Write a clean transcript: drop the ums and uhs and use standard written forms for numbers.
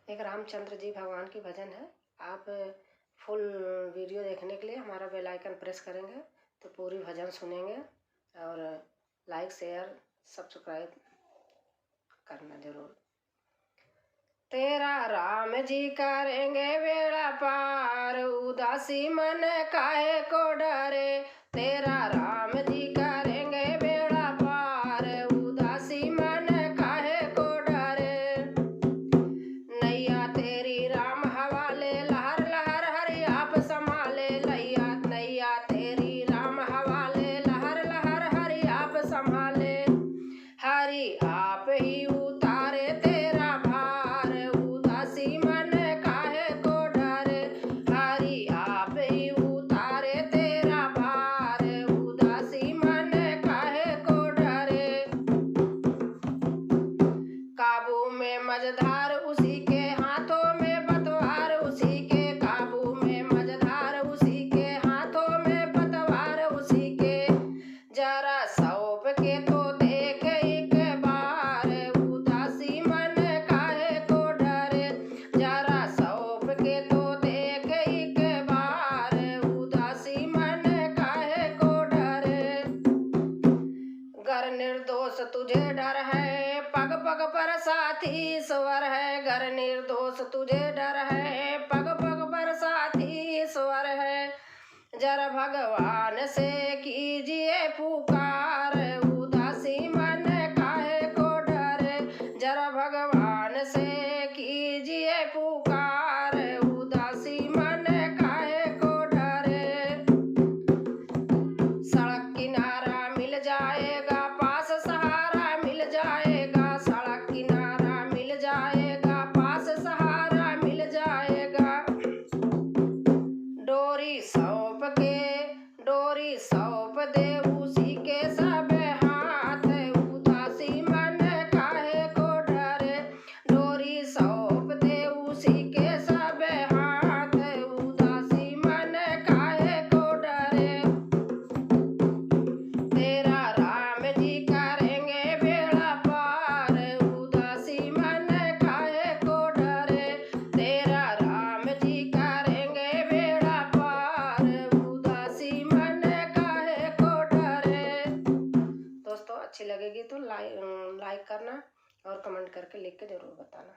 एक रामचंद्र जी भगवान की भजन है। आप फुल वीडियो देखने के लिए हमारा बेल आइकन प्रेस करेंगे तो पूरी भजन सुनेंगे और लाइक शेयर सब्सक्राइब करना जरूर। तेरा राम जी करेंगे बेड़ा पार, उदासी मन काहे को डरे। तेरा राम जी करेंगे बेड़ा पार, उदासी मन काहे को डरे। नैया तेरी राम हवाले, लहर लहर हरि आप संभाले। नैया तेरी राम हवाले, लहर लहर हरि आप संभाले। हरि आप ही उतारे तेरा भार, उदासी मन काहे को डरे। हरि आप ही उतारे तेरा भार, उदासी मन काहे को डरे। काबू में मझधार उसी के हाथों में पतवार, उसी के काबू में मझधार उसी के हाथों में पतवार उसी के। जरा सौंप के तो देख एक बार, उदासी मन काहे को डरे। जरा सौंप के तो देख एक बार, उदासी मन काहे को डरे। गर निर्दोष तुझे डर है, पग पग पर साथी स्वर है। गर निर्दोष तुझे डर है, पग पग पर साथी स्वर है। जरा भगवान से कीजिए पुकार, उदासी मन काहे को डरे। जरा भगवान से कीजिए पुकार, उदासी मन काहे को डरे। सड़क किनारा मिल जाएगा, पास सहारा मिल जाएगा। सड़क किनारा मिल जाएगा, पास सहारा मिल जाएगा। डोरी सौंप दे उसी के सब हाथ, उदासी मन काहे को डरे। डोरी सौंप दे उसी के सब हाथ, उदासी मन काहे को डरे। तेरा राम जी करेंगे बेड़ा पार, उदासी मन काहे को डरे। तेरा राम जी करेंगे बेड़ा पार, उदासी मन काहे को डरे। दोस्तों अच्छी लगेगी तो लाइक करना और कमेंट करके लिख के जरूर बताना।